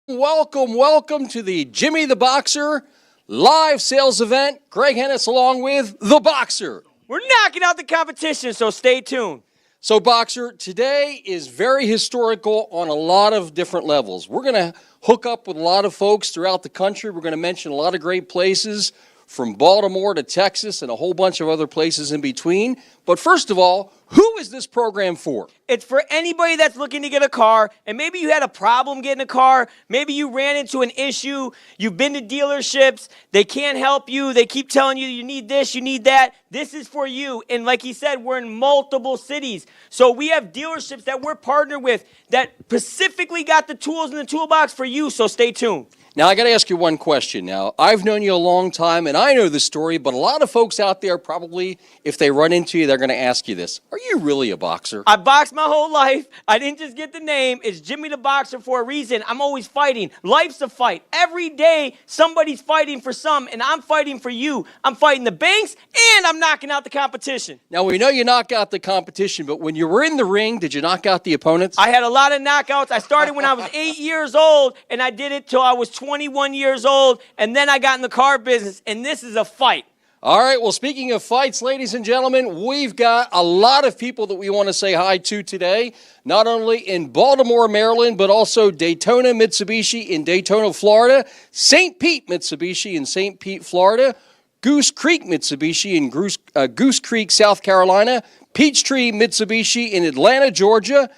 Welcome to the Jimmy the Boxer live sales event. Greg Hennis along with the Boxer. We're knocking out the competition, so stay tuned. So, Boxer, today is very historical on a lot of different levels. We're going to hook up with a lot of folks throughout the country. We're going to mention a lot of great places from Baltimore to Texas and a whole bunch of other places in between. But first of all, who is this program for? It's for anybody that's looking to get a car, and maybe you had a problem getting a car. Maybe you ran into an issue. You've been to dealerships. They can't help you. They keep telling you you need this, you need that. This is for you. And like he said, we're in multiple cities. So we have dealerships that we're partnered with that specifically got the tools in the toolbox for you, so stay tuned. Now, I got to ask you one question now. I've known you a long time, and I know the story, but a lot of folks out there probably, if they run into you, they're going to ask you this. Are you really a boxer? I boxed my whole life. I didn't just get the name. It's Jimmy the Boxer for a reason. I'm always fighting. Life's a fight. Every day, somebody's fighting for some, and I'm fighting for you. I'm fighting the banks, and I'm knocking out the competition. Now, we know you knock out the competition, but when you were in the ring, did you knock out the opponents? I had a lot of knockouts. I started when I was 8 years old, and I did it till I was 21 years old, and then I got in the car business, and this is a fight. All right, well, speaking of fights, ladies and gentlemen, we've got a lot of people that we want to say hi to today, not only in Baltimore, Maryland, but also Daytona Mitsubishi in Daytona, Florida, St. Pete Mitsubishi in St. Pete, Florida, Goose Creek Mitsubishi in Goose Creek, South Carolina, Peachtree Mitsubishi in Atlanta, Georgia,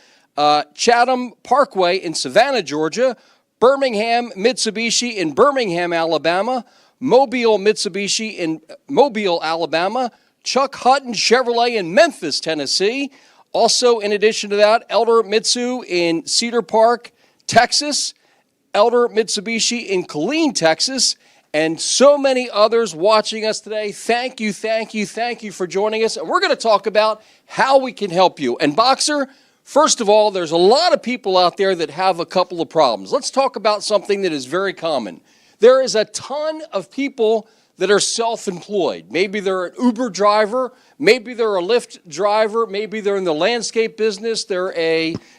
Chatham Parkway in Savannah, Georgia, Birmingham Mitsubishi in Birmingham, Alabama, Mobile Mitsubishi in Mobile, Alabama, Chuck Hutton Chevrolet in Memphis, Tennessee. Also, in addition to that, Elder Mitsu in Cedar Park, Texas, Elder Mitsubishi in KILLEEN, Texas, and so many others watching us today. Thank you for joining us. And we're going to talk about how we can help you. And Boxer, first of all, there's a lot of people out there that have a couple of problems. Let's talk about something that is very common. There is a ton of people that are self-employed. Maybe they're an Uber driver, maybe they're a Lyft driver, maybe they're in the landscape business, they're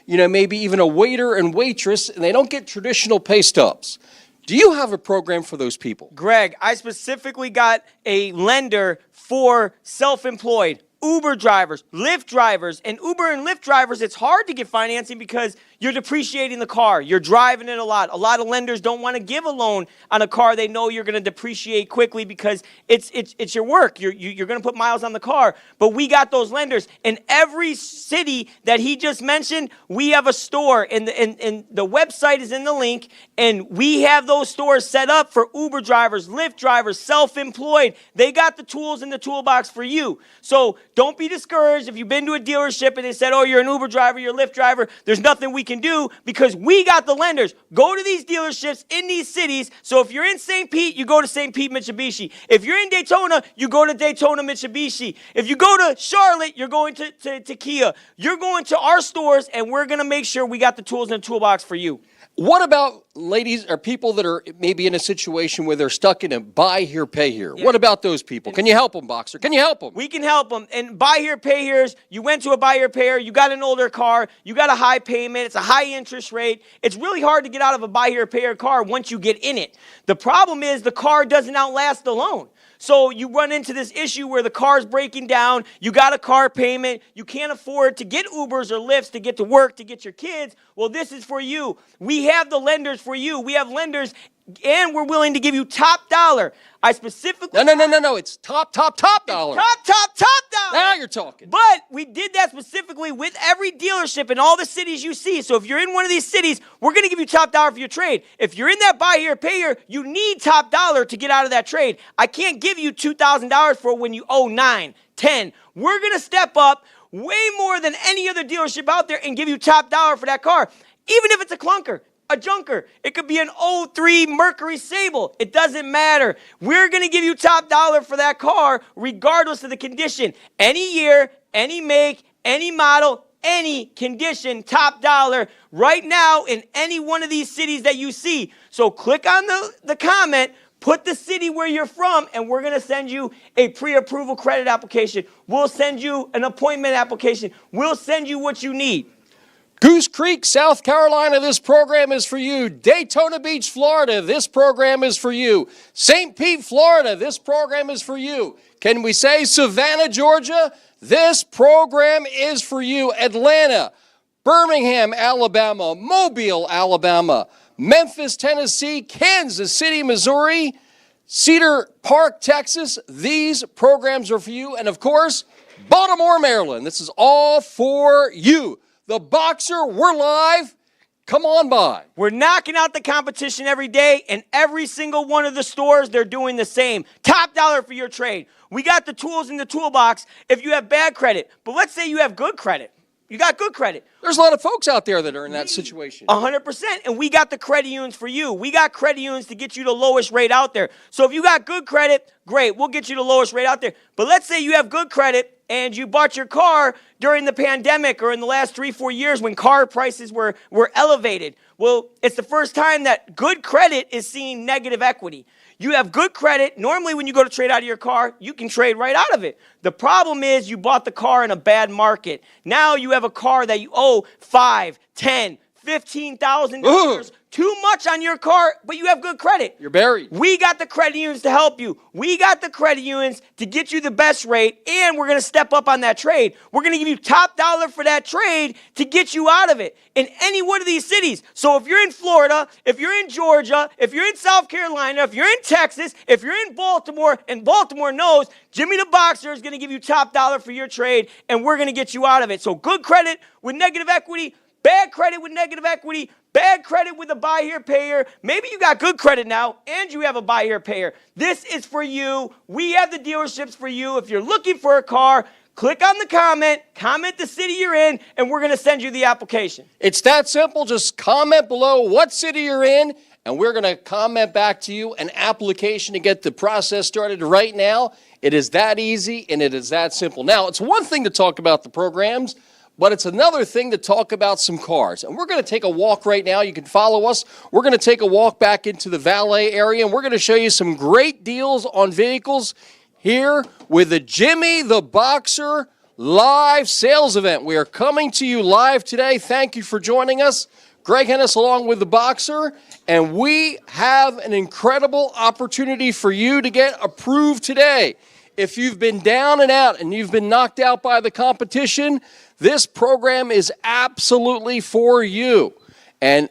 maybe even a waiter and waitress, and they don't get traditional pay stubs. Do you have a program for those people? Greg, I specifically got a lender for self-employed. Uber drivers, Lyft drivers, and Uber and Lyft drivers, it's hard to get financing because you're depreciating the car. You're driving it a lot. A lot of lenders don't want to give a loan on a car they know you're going to depreciate quickly because it's your work. You're going to put miles on the car. But we got those lenders. In every city that he just mentioned, we have a store, and the website is in the link, and we have those stores set up for Uber drivers, Lyft drivers, self-employed. They got the tools in the toolbox for you. So don't be discouraged if you've been to a dealership and they said, oh, you're an Uber driver, you're a Lyft driver. There's nothing we can do because we got the lenders. Go to these dealerships in these cities. So if you're in St. Pete, you go to St. Pete Mitsubishi. If you're in Daytona, you go to Daytona Mitsubishi. If you go to Charlotte, you're going to Kia. You're going to our stores, and we're going to make sure we got the tools in the toolbox for you. What about ladies or people that are maybe in a situation where they're stuck in a buy here, pay here? Yeah. What about those people? Can you help them, Boxer? Can you help them? We can help them. And buy here, pay here's, you went to a buy here, pay here, you got an older car, you got a high payment, it's a high interest rate. It's really hard to get out of a buy here, pay here car once you get in it. The problem is the car doesn't outlast the loan. So you run into this issue where the car's breaking down, you got a car payment, you can't afford to get Ubers or Lyfts to get to work, to get your kids. Well, this is for you. We have the lenders for you. We have lenders, and we're willing to give you top dollar. I specifically... No. It's top dollar. Top dollar. Now you're talking. But we did that specifically with every dealership in all the cities you see. So if you're in one of these cities, we're going to give you top dollar for your trade. If you're in that buy here, pay here, you need top dollar to get out of that trade. I can't give you $2,000 for when you owe 9, 10. We're going to step up way more than any other dealership out there and give you top dollar for that car, even if it's a clunker. A junker. It could be an 03 Mercury Sable. It doesn't matter. We're going to give you top dollar for that car regardless of the condition. Any year, any make, any model, any condition, top dollar right now in any one of these cities that you see. So click on the comment, put the city where you're from, and we're going to send you a pre-approval credit application. We'll send you an appointment application. We'll send you what you need. Goose Creek, South Carolina, this program is for you. Daytona Beach, Florida, this program is for you. St. Pete, Florida, this program is for you. Can we say Savannah, Georgia? This program is for you. Atlanta, Birmingham, Alabama, Mobile, Alabama, Memphis, Tennessee, Kansas City, Missouri, Cedar Park, Texas, these programs are for you. And of course, Baltimore, Maryland, this is all for you. The Boxer, we're live. Come on by. We're knocking out the competition every day, and every single one of the stores, they're doing the same. Top dollar for your trade. We got the tools in the toolbox if you have bad credit. But let's say you have good credit. You got good credit. There's a lot of folks out there that are in that situation. 100%. And we got the credit unions for you. We got credit unions to get you the lowest rate out there. So if you got good credit, great. We'll get you the lowest rate out there. But let's say you have good credit and you bought your car during the pandemic or in the last 3-4 years when car prices were elevated. Well, it's the first time that good credit is seeing negative equity. You have good credit. Normally when you go to trade out of your car, you can trade right out of it. The problem is you bought the car in a bad market. Now you have a car that you owe $5,000, $10,000, $15,000. Too much on your car, but you have good credit. You're buried. We got the credit unions to help you. We got the credit unions to get you the best rate, and we're going to step up on that trade. We're going to give you top dollar for that trade to get you out of it in any one of these cities. So if you're in Florida, if you're in Georgia, if you're in South Carolina, if you're in Texas, if you're in Baltimore, and Baltimore knows Jimmy the Boxer is going to give you top dollar for your trade, and we're going to get you out of it. So good credit with negative equity, bad credit with negative equity, bad credit with a buy here, pay here. Maybe you got good credit now and you have a buy here, pay here. This is for you. We have the dealerships for you. If you're looking for a car, click on the comment the city you're in, and we're going to send you the application. It's that simple. Just comment below what city you're in, and we're going to comment back to you an application to get the process started right now. It is that easy, and it is that simple. Now, it's one thing to talk about the programs, but it's another thing to talk about some cars. And we're going to take a walk right now. You can follow us. We're going to take a walk back into the valet area, and we're going to show you some great deals on vehicles here with the Jimmy the Boxer live sales event. We are coming to you live today. Thank you for joining us. Greg Hennis along with the Boxer, and we have an incredible opportunity for you to get approved today. If you've been down and out and you've been knocked out by the competition, this program is absolutely for you. And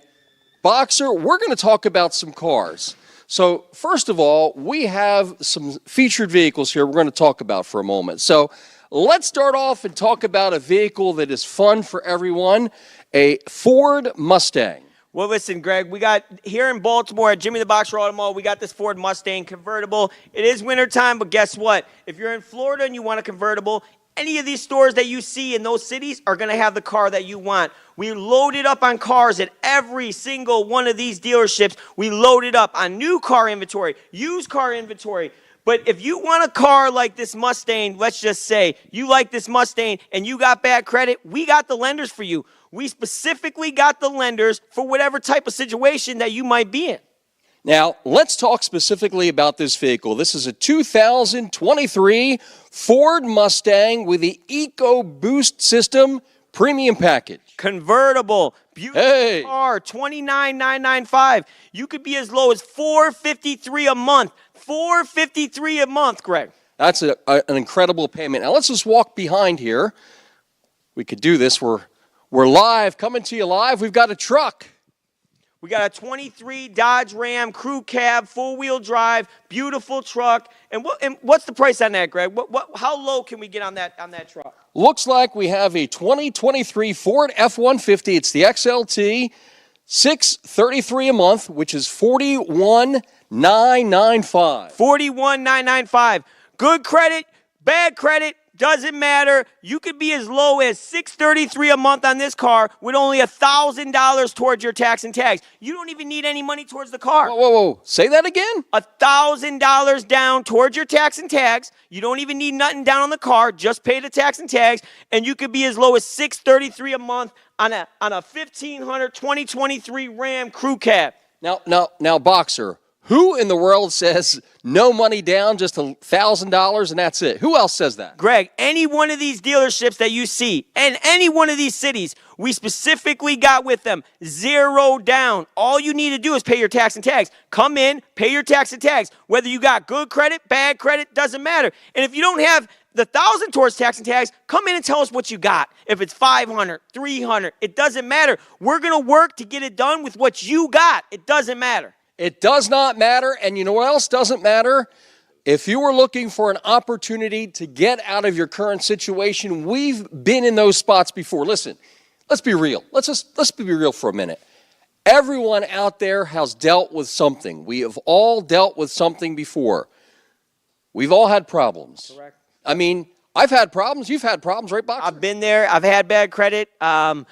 Boxer, we're going to talk about some cars. So first of all, we have some featured vehicles here we're going to talk about for a moment. So let's start off and talk about a vehicle that is fun for everyone, a Ford Mustang. Well, listen, Greg, we got here in Baltimore at Jimmy the Boxer Automotive, we got this Ford Mustang convertible. It is wintertime, but guess what? If you're in Florida and you want a convertible, any of these stores that you see in those cities are going to have the car that you want. We loaded up on cars at every single one of these dealerships. We loaded up on new car inventory, used car inventory. But if you want a car like this Mustang, let's just say you like this Mustang and you got bad credit, we got the lenders for you. We specifically got the lenders for whatever type of situation that you might be in. Now, let's talk specifically about this vehicle. This is a 2023 Ford Mustang with the EcoBoost system premium package. Convertible, beautiful car, $29,995. You could be as low as $453 a month. $453 a month, Greg. That's an incredible payment. Now, let's just walk behind here. We could do this. We're live, coming to you live. We've got a truck. We got a 23 Dodge Ram crew cab, four-wheel drive, beautiful truck. And what's the price on that, Greg? How low can we get on that truck? Looks like we have a 2023 Ford F-150. It's the XLT, $633 a month, which is $41,995. $41,995. Good credit, bad credit. Doesn't matter. You could be as low as $633 a month on this car with only $1,000 towards your tax and tags. You don't even need any money towards the car. Whoa. Say that again? $1,000 down towards your tax and tags. You don't even need nothing down on the car. Just pay the tax and tags, and you could be as low as $633 a month on a 1500 2023 Ram crew cab. Now, Boxer, Who in the world says no money down, just $1,000 and that's it? Who else says that? Greg, any one of these dealerships that you see, and any one of these cities, we specifically got with them 0 down. All you need to do is pay your tax and tags. Come in, pay your tax and tags. Whether you got good credit, bad credit, doesn't matter. And if you don't have the 1,000 towards tax and tags, come in and tell us what you got. If it's 500, 300, it doesn't matter. We're going to work to get it done with what you got. It doesn't matter. It does not matter. And you know what else doesn't matter? If you were looking for an opportunity to get out of your current situation, we've been in those spots before. Listen, let's be real. Let's be real for a minute. Everyone out there has dealt with something. We have all dealt with something before. We've all had problems. Correct. I mean, I've had problems. You've had problems, right, Boxer? I've been there. I've had bad credit. I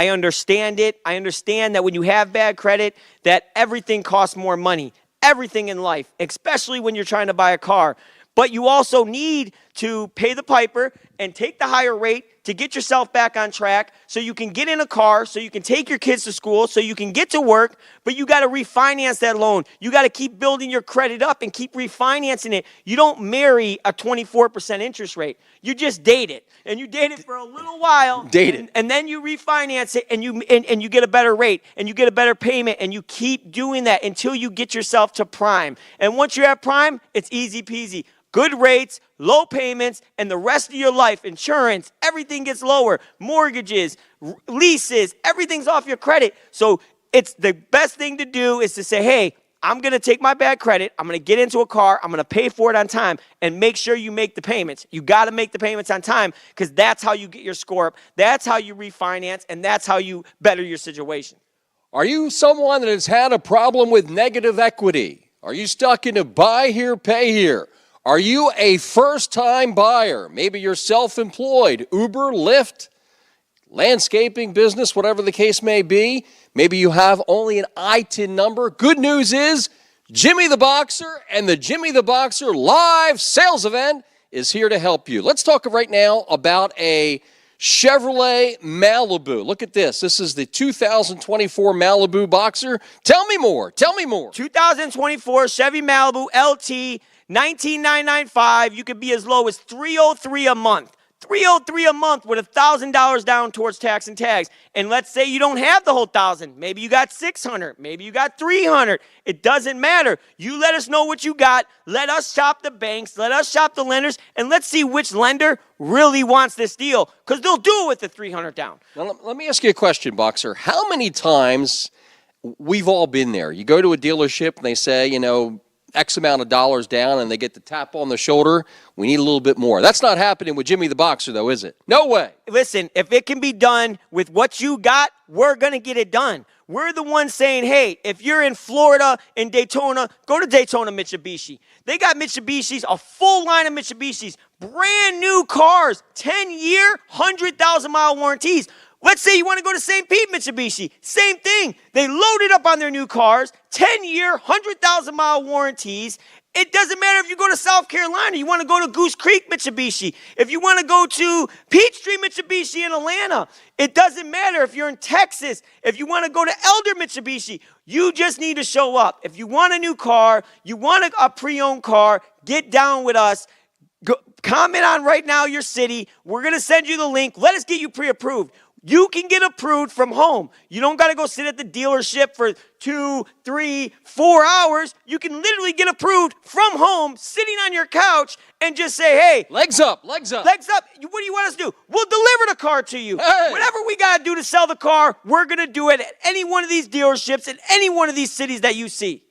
understand it. I understand that when you have bad credit, that everything costs more money. Everything in life, especially when you're trying to buy a car. But you also need to pay the piper and take the higher rate to get yourself back on track so you can get in a car, so you can take your kids to school, so you can get to work, but you got to refinance that loan. You got to keep building your credit up and keep refinancing it. You don't marry a 24% interest rate. You just date it. And you date it for a little while. And then you refinance it and you get a better rate and you get a better payment and you keep doing that until you get yourself to prime. And once you're at prime, it's easy peasy. Good rates, low payments, and the rest of your life, insurance, everything gets lower. Mortgages, leases, everything's off your credit. So it's the best thing to do is to say, hey, I'm going to take my bad credit. I'm going to get into a car. I'm going to pay for it on time and make sure you make the payments. You got to make the payments on time because that's how you get your score up. That's how you refinance, and that's how you better your situation. Are you someone that has had a problem with negative equity? Are you stuck in a buy here, pay here? Are you a first-time buyer? Maybe you're self-employed, Uber, Lyft, landscaping business, whatever the case may be. Maybe you have only an ITIN number. Good news is Jimmy the Boxer and the Jimmy the Boxer live sales event is here to help you. Let's talk right now about a Chevrolet Malibu. Look at this. This is the 2024 Malibu Boxer. Tell me more. Tell me more. 2024 Chevy Malibu LT. $19,995. You could be as low as $303 a month. $303 a month with $1,000 down towards tax and tags. And let's say you don't have the whole $1,000. Maybe you got $600. Maybe you got $300. It doesn't matter. You let us know what you got. Let us shop the banks. Let us shop the lenders. And let's see which lender really wants this deal. Because they'll do it with the $300 down. Now, let me ask you a question, Boxer. How many times, we've all been there, you go to a dealership and they say, X amount of dollars down, and they get the tap on the shoulder. We need a little bit more. That's not happening with Jimmy the Boxer, though, is it? No way. Listen, if it can be done with what you got, we're going to get it done. We're the ones saying, hey, if you're in Florida, in Daytona, go to Daytona Mitsubishi. They got Mitsubishis, a full line of Mitsubishis, brand new cars, 10-year, 100,000-mile warranties. Let's say you want to go to St. Pete Mitsubishi. Same thing. They loaded up on their new cars, 10-year, 100,000-mile warranties. It doesn't matter if you go to South Carolina. You want to go to Goose Creek Mitsubishi. If you want to go to Peachtree Mitsubishi in Atlanta. It doesn't matter if you're in Texas. If you want to go to Elder Mitsubishi. You just need to show up. If you want a new car, you want a pre-owned car, get down with us. Comment on right now your city. We're going to send you the link. Let us get you pre-approved. You can get approved from home. You don't got to go sit at the dealership for 2, 3, 4 hours. You can literally get approved from home, sitting on your couch, and just say, hey. Legs up, legs up. Legs up. What do you want us to do? We'll deliver the car to you. Hey. Whatever we got to do to sell the car, we're going to do it at any one of these dealerships in any one of these cities that you see.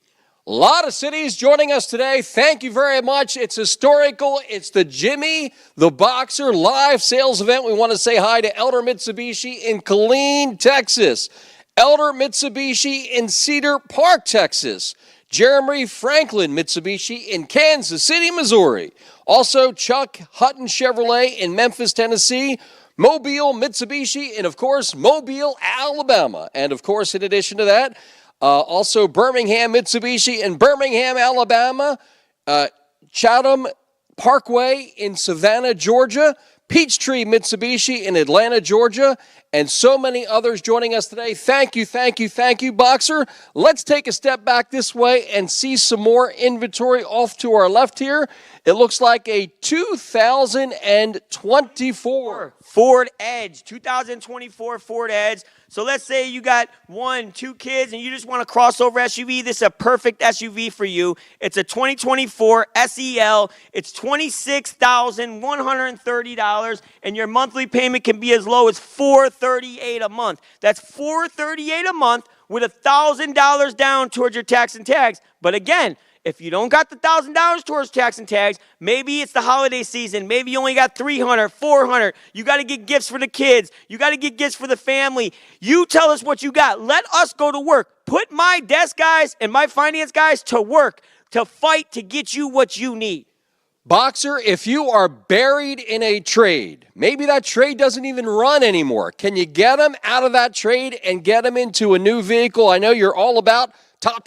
A lot of cities joining us today. Thank you very much. It's historical. It's the Jimmy the Boxer live sales event. We want to say hi to Elder Mitsubishi in Killeen, Texas. Elder Mitsubishi in Cedar Park, Texas. Jeremy Franklin Mitsubishi in Kansas City, Missouri. Also, Chuck Hutton Chevrolet in Memphis, Tennessee. Mobile Mitsubishi and, of course, Mobile, Alabama. And, of course, in addition to that, also Birmingham Mitsubishi in Birmingham, Alabama, Chatham Parkway in Savannah, Georgia, Peachtree Mitsubishi in Atlanta, Georgia, and so many others joining us today. Thank you, thank you, thank you, Boxer. Let's take a step back this way and see some more inventory off to our left here. It looks like a 2024 Ford Edge, 2024 Ford Edge. So let's say you got 1, 2 kids and you just want a crossover SUV. This is a perfect SUV for you. It's a 2024 SEL. It's $26,130, and your monthly payment can be as low as $438 a month. That's $438 a month with $1,000 down towards your tax and tags. But again, if you don't got the $1,000 towards tax and tags, maybe it's the holiday season. Maybe you only got $300, $400. You got to get gifts for the kids. You got to get gifts for the family. You tell us what you got. Let us go to work. Put my desk guys and my finance guys to work to fight to get you what you need. Boxer, if you are buried in a trade, maybe that trade doesn't even run anymore, can you get them out of that trade and get them into a new vehicle? I know you're all about top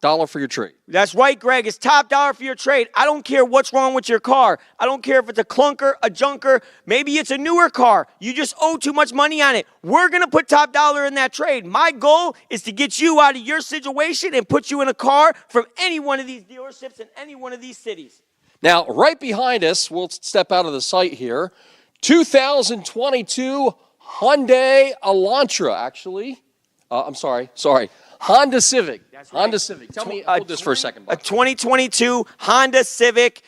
dollar for your trade. That's right, Greg. It's top dollar for your trade. I don't care what's wrong with your car. I don't care if it's a clunker, a junker. Maybe it's a newer car. You just owe too much money on it. We're going to put top dollar in that trade. My goal is to get you out of your situation and put you in a car from any one of these dealerships in any one of these cities. Now, right behind us, we'll step out of the site here, 2022 Hyundai Elantra, actually. Honda Civic. That's right. Honda Civic. Tell me, hold this for a second. A 2022 Honda Civic.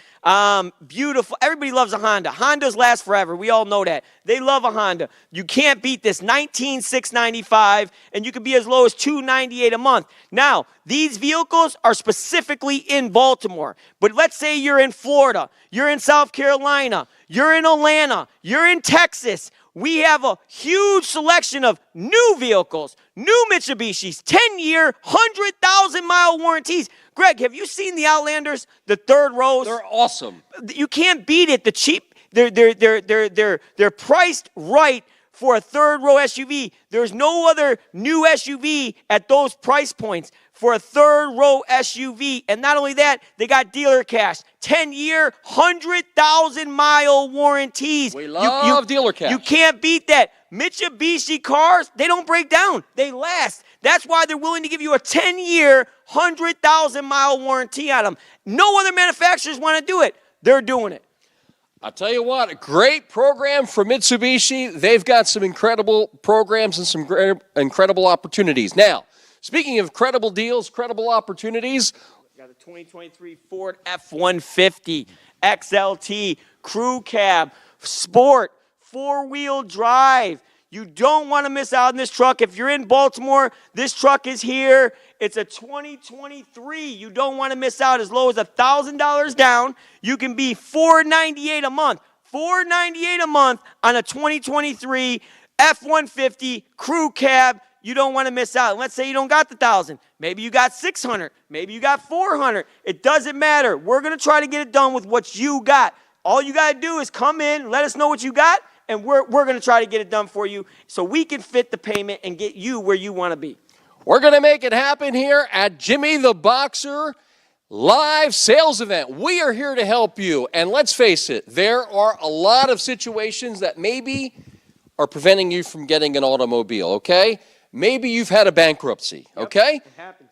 Beautiful. Everybody loves a Honda. Hondas last forever. We all know that. They love a Honda. You can't beat this. $19,695, and you can be as low as $298 a month. Now, these vehicles are specifically in Baltimore. But let's say you're in Florida, you're in South Carolina, you're in Atlanta, you're in Texas. We have a huge selection of new vehicles, new Mitsubishis, 10-year, 100,000-mile warranties. Greg, have you seen the Outlanders, the third rows? They're awesome. You can't beat it. They're priced right for a third row SUV. There's no other new SUV at those price points for a third row SUV. And not only that, they got dealer cash, 10-year, 100,000-mile warranties. We love dealer cash. You can't beat that. Mitsubishi cars, they don't break down. They last. That's why they're willing to give you a 10-year, 100,000-mile warranty on them. No other manufacturers want to do it. They're doing it. I'll tell you what, a great program for Mitsubishi. They've got some incredible programs and some incredible opportunities. Now, speaking of credible deals, credible opportunities. We got a 2023 Ford F-150 XLT Crew Cab Sport 4-wheel drive. You don't want to miss out on this truck. If you're in Baltimore, this truck is here. It's a 2023. You don't want to miss out. As low as $1,000 down, you can be $498 a month. $498 a month on a 2023 F-150 Crew Cab. You don't want to miss out. Let's say you don't got the 1,000. Maybe you got 600. Maybe you got 400. It doesn't matter. We're going to try to get it done with what you got. All you got to do is come in, let us know what you got, and we're going to try to get it done for you so we can fit the payment and get you where you want to be. We're going to make it happen here at Jimmy the Boxer live sales event. We are here to help you. And let's face it, there are a lot of situations that maybe are preventing you from getting an automobile, okay? Maybe you've had a bankruptcy, okay? Yep, it happens.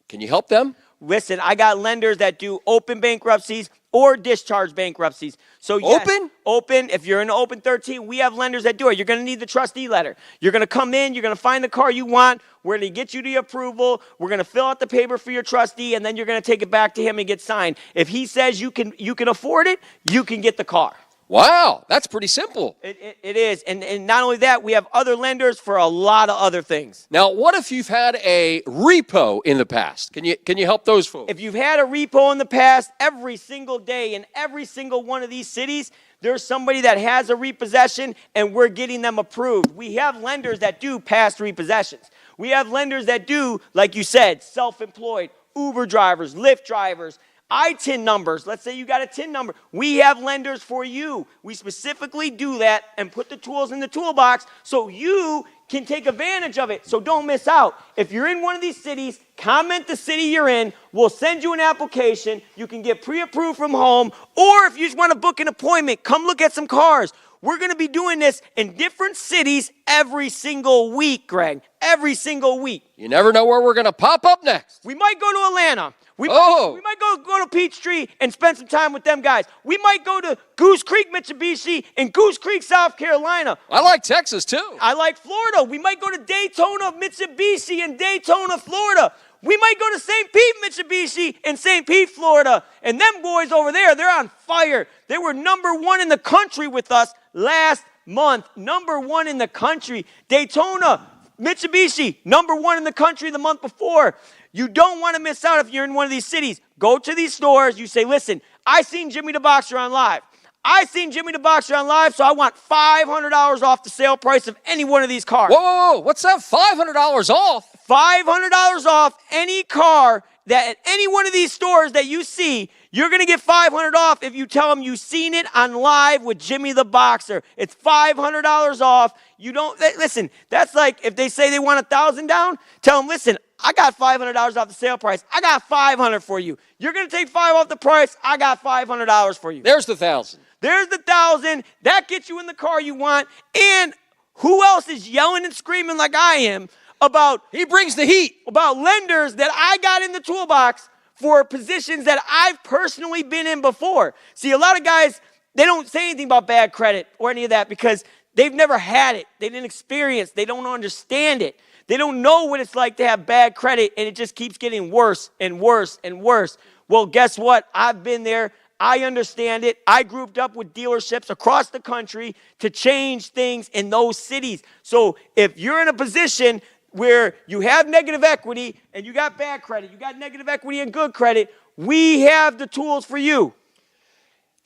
Can you help them? Listen, I got lenders that do open bankruptcies or discharge bankruptcies. So yes, open. If you're in Open 13, we have lenders that do it. You're going to need the trustee letter. You're going to come in. You're going to find the car you want. We're going to get you the approval. We're going to fill out the paper for your trustee, and then you're going to take it back to him and get signed. If he says you can afford it, you can get the car. Wow, that's pretty simple. It is. And not only that, we have other lenders for a lot of other things. Now, what if you've had a repo in the past? Can you help those folks? If you've had a repo in the past, every single day in every single one of these cities, there's somebody that has a repossession, and we're getting them approved. We have lenders that do past repossessions. We have lenders that do, like you said, self-employed, Uber drivers, Lyft drivers, ITIN numbers. Let's say you got a TIN number. We have lenders for you. We specifically do that and put the tools in the toolbox so you can take advantage of it. So don't miss out. If you're in one of these cities, comment the city you're in. We'll send you an application. You can get pre-approved from home. Or if you just want to book an appointment, come look at some cars. We're going to be doing this in different cities every single week, Greg. Every single week. You never know where we're going to pop up next. We might go to Atlanta. We might go to Peachtree and spend some time with them guys. We might go to Goose Creek, Mitsubishi, and Goose Creek, South Carolina. I like Texas, too. I like Florida. We might go to Daytona, Mitsubishi, and Daytona, Florida. We might go to St. Pete, Mitsubishi, and St. Pete, Florida. And them boys over there, they're on fire. They were #1 in the country with us last month. #1 in the country. Daytona, Mitsubishi, #1 in the country the month before. You don't want to miss out if you're in one of these cities. Go to these stores. You say, listen, I seen Jimmy the Boxer on live. I seen Jimmy the Boxer on live, so I want $500 off the sale price of any one of these cars. Whoa. What's that? $500 off? $500 off any car that at any one of these stores that you see. You're going to get $500 off if you tell them you seen it on live with Jimmy the Boxer. It's $500 off. You don't, listen, that's like if they say they want $1,000 down, tell them, listen, I got $500 off the sale price. I got $500 for you. You're going to take $5 off the price. I got $500 for you. There's the $1,000. There's the $1,000. That gets you in the car you want. And who else is yelling and screaming like I am about, he brings the heat, about lenders that I got in the toolbox for positions that I've personally been in before. See, a lot of guys, they don't say anything about bad credit or any of that because they've never had it. They didn't experience. They don't understand it. They don't know what it's like to have bad credit, and it just keeps getting worse and worse and worse. Well, guess what? I've been there. I understand it. I grouped up with dealerships across the country to change things in those cities. So if you're in a position where you have negative equity and you got bad credit, you got negative equity and good credit, we have the tools for you.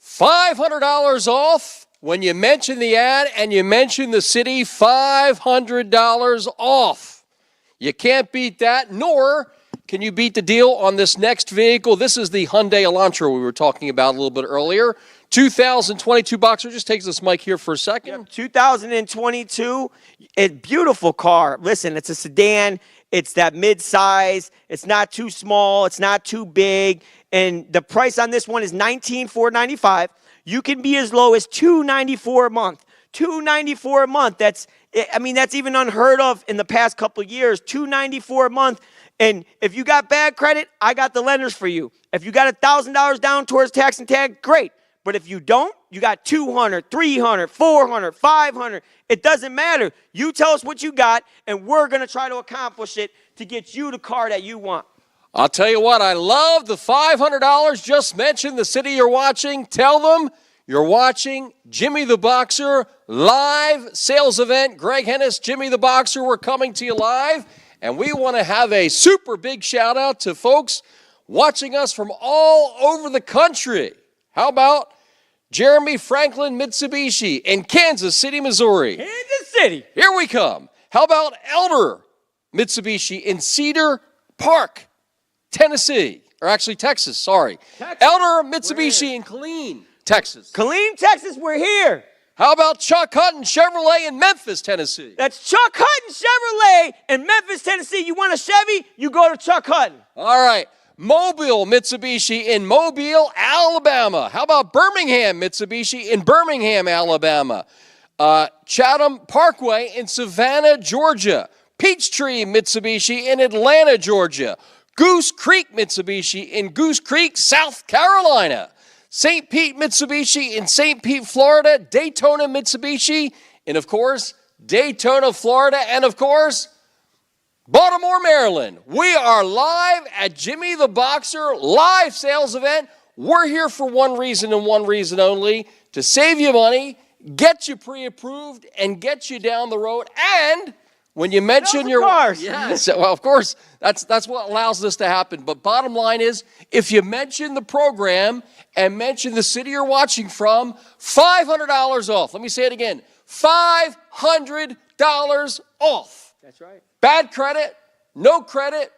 $500 off. When you mention the ad and you mention the city, $500 off. You can't beat that, nor can you beat the deal on this next vehicle. This is the Hyundai Elantra we were talking about a little bit earlier. 2022 Boxer. Just take this mic here for a second. Yep, 2022, a beautiful car. Listen, it's a sedan. It's that mid-size. It's not too small. It's not too big. And the price on this one is $19,495. You can be as low as $294 a month. $294 a month. That's even unheard of in the past couple of years. $294 a month. And if you got bad credit, I got the lenders for you. If you got $1,000 down towards tax and tag, great. But if you don't, you got $200, $300, $400, $500. It doesn't matter. You tell us what you got, and we're going to try to accomplish it to get you the car that you want. I'll tell you what, I love the $500. Just mention the city you're watching. Tell them you're watching Jimmy the Boxer live sales event. Greg Hennis, Jimmy the Boxer, we're coming to you live. And we want to have a super big shout out to folks watching us from all over the country. How about Jeremy Franklin Mitsubishi in Kansas City, Missouri? Kansas City. Here we come. How about Elder Mitsubishi in Cedar Park, Tennessee, or actually Texas, sorry. Texas. Elder Mitsubishi in Killeen, Texas. Killeen, Texas, we're here. How about Chuck Hutton Chevrolet in Memphis, Tennessee? That's Chuck Hutton Chevrolet in Memphis, Tennessee. You want a Chevy? You go to Chuck Hutton. All right. Mobile Mitsubishi in Mobile, Alabama. How about Birmingham Mitsubishi in Birmingham, Alabama? Chatham Parkway in Savannah, Georgia. Peachtree Mitsubishi in Atlanta, Georgia. Goose Creek Mitsubishi in Goose Creek, South Carolina. St. Pete Mitsubishi in St. Pete, Florida. Daytona Mitsubishi in, of course, Daytona, Florida. And, of course, Baltimore, Maryland. We are live at Jimmy the Boxer live sales event. We're here for one reason and one reason only, to save you money, get you pre-approved, and get you down the road. And when you mention your cars, yes, well, of course, that's what allows this to happen. But bottom line is, if you mention the program and mention the city you're watching from, $500 off. Let me say it again, $500 off. That's right. Bad credit, no credit,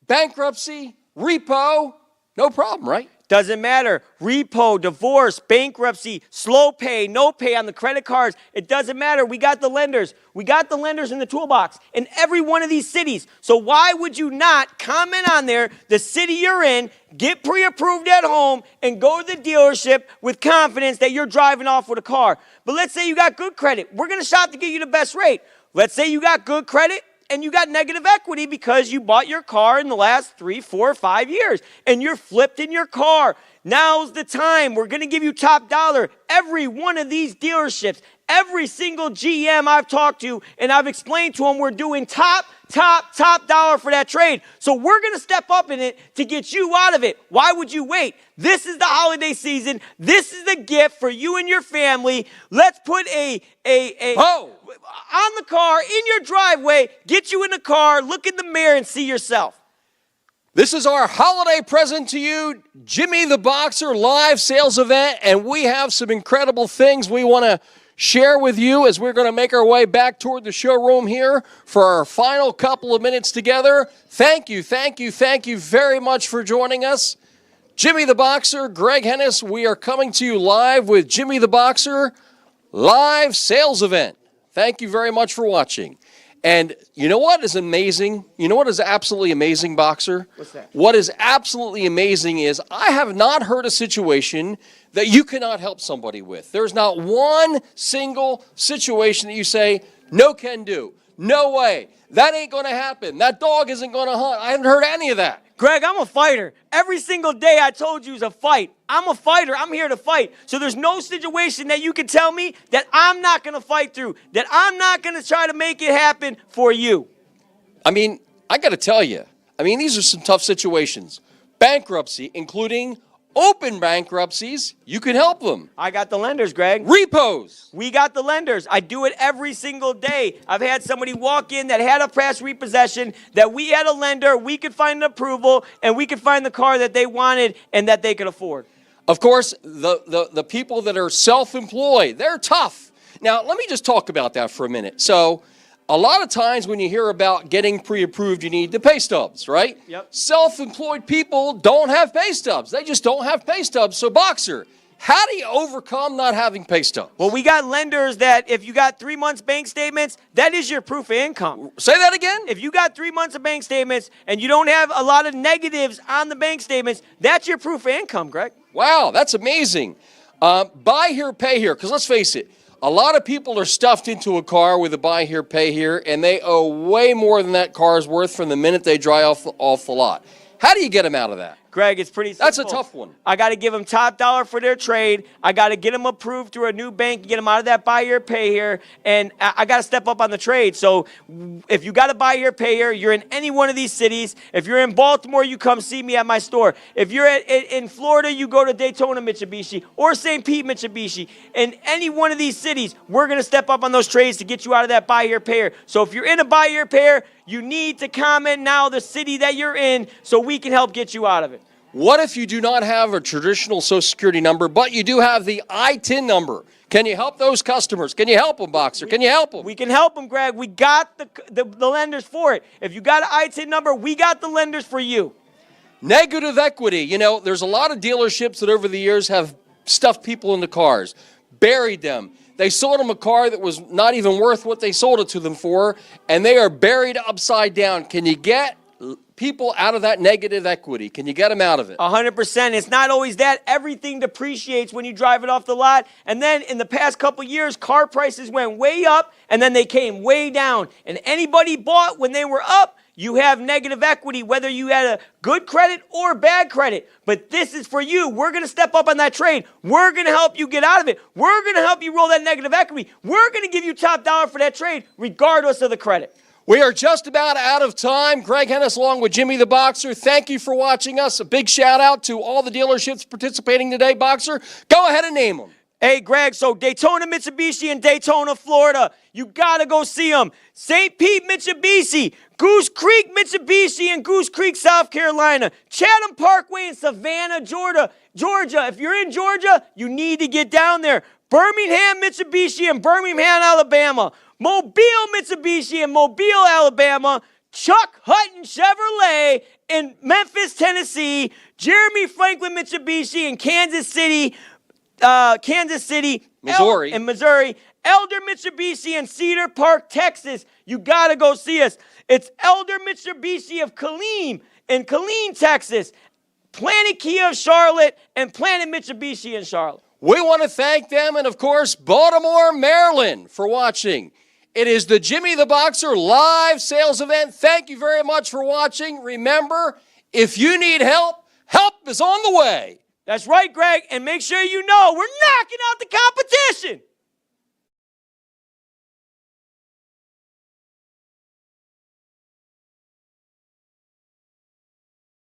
bankruptcy, repo, no problem, right? Doesn't matter. Repo, divorce, bankruptcy, slow pay, no pay on the credit cards. It doesn't matter. We got the lenders. We got the lenders in the toolbox in every one of these cities. So why would you not comment on there, the city you're in, get pre-approved at home, and go to the dealership with confidence that you're driving off with a car? But let's say you got good credit. We're going to shop to get you the best rate. Let's say you got good credit and you got negative equity because you bought your car in the last 3, 4, 5 years and you're flipped in your car. Now's the time. We're going to give you top dollar. Every one of these dealerships, every single GM I've talked to, and I've explained to them we're doing top dollar for that trade. So we're going to step up in it to get you out of it. Why would you wait? This is the holiday season. This is the gift for you and your family. Let's put a on the car, in your driveway, get you in the car, look in the mirror and see yourself. This is our holiday present to you, Jimmy the Boxer live sales event, and we have some incredible things we want to share with you as we're going to make our way back toward the showroom here for our final couple of minutes together. Thank you very much for joining us. Jimmy the Boxer, Greg Hennis, we are coming to you live with Jimmy the Boxer live sales event. Thank you very much for watching. And you know what is amazing? You know what is absolutely amazing, Boxer? What's that? What is absolutely amazing is I have not heard a situation that you cannot help somebody with. There's not one single situation that you say, no can do. No way. That ain't going to happen. That dog isn't going to hunt. I haven't heard any of that. Greg, I'm a fighter. Every single day I told you is a fight. I'm a fighter. I'm here to fight. So there's no situation that you can tell me that I'm not going to fight through, that I'm not going to try to make it happen for you. I mean, I got to tell you, these are some tough situations. Bankruptcy, including open bankruptcies, you can help them. I got the lenders, Greg. Repos. We got the lenders. I do it every single day. I've had somebody walk in that had a past repossession, that we had a lender, we could find an approval, and we could find the car that they wanted and that they could afford. Of course, the people that are self-employed, they're tough. Now, let me just talk about that for a minute. So, a lot of times when you hear about getting pre-approved, you need the pay stubs, right? Yep. Self-employed people don't have pay stubs. They just don't have pay stubs. So, Boxer, how do you overcome not having pay stubs? Well, we got lenders that if you got 3 months bank statements, that is your proof of income. Say that again? If you got 3 months of bank statements and you don't have a lot of negatives on the bank statements, that's your proof of income, Greg. Wow, that's amazing. Buy here, pay here, because let's face it, a lot of people are stuffed into a car with a buy here, pay here, and they owe way more than that car is worth from the minute they drive off the lot. How do you get them out of that? Greg, it's pretty simple. That's a tough one. I got to give them top dollar for their trade. I got to get them approved through a new bank, get them out of that buy here, pay here, and I got to step up on the trade. So if you got to buy here, pay here, you're in any one of these cities. If you're in Baltimore, you come see me at my store. If you're in Florida, you go to Daytona Mitsubishi or St. Pete Mitsubishi. In any one of these cities, we're going to step up on those trades to get you out of that buy here, pay here. So if you're in a buy here, pay here, you need to comment now the city that you're in so we can help get you out of it. What if you do not have a traditional Social Security number, but you do have the ITIN number? Can you help those customers? Can you help them, Boxer? Can you help them? We can help them, Greg. We got the lenders for it. If you got an ITIN number, we got the lenders for you. Negative equity. You know, there's a lot of dealerships that over the years have stuffed people into cars, buried them. They sold them a car that was not even worth what they sold it to them for, and they are buried upside down. Can you get people out of that negative equity? Can you get them out of it? 100%. It's not always that. Everything depreciates when you drive it off the lot. And then in the past couple years, car prices went way up, and then they came way down. And anybody bought when they were up, you have negative equity, whether you had a good credit or bad credit. But this is for you. We're going to step up on that trade. We're going to help you get out of it. We're going to help you roll that negative equity. We're going to give you top dollar for that trade, regardless of the credit. We are just about out of time. Greg Hennis along with Jimmy the Boxer. Thank you for watching us. A big shout out to all the dealerships participating today. Boxer, go ahead and name them. Hey, Greg, so Daytona Mitsubishi in Daytona, Florida. You got to go see them. St. Pete Mitsubishi, Goose Creek Mitsubishi in Goose Creek, South Carolina. Chatham Parkway in Savannah, Georgia. If you're in Georgia, you need to get down there. Birmingham Mitsubishi in Birmingham, Alabama. Mobile Mitsubishi in Mobile, Alabama. Chuck Hutton Chevrolet in Memphis, Tennessee, Jeremy Franklin Mitsubishi in Kansas City, Missouri. in Missouri, Elder Mitsubishi in Cedar Park, Texas. You got to go see us. It's Elder Mitsubishi of Killeen in Killeen, Texas, Planet Kia of Charlotte, and Planet Mitsubishi in Charlotte. We want to thank them and, of course, Baltimore, Maryland for watching. It is the Jimmy the Boxer live sales event. Thank you very much for watching. Remember, if you need help, help is on the way. That's right, Greg. And make sure you know we're knocking out the competition.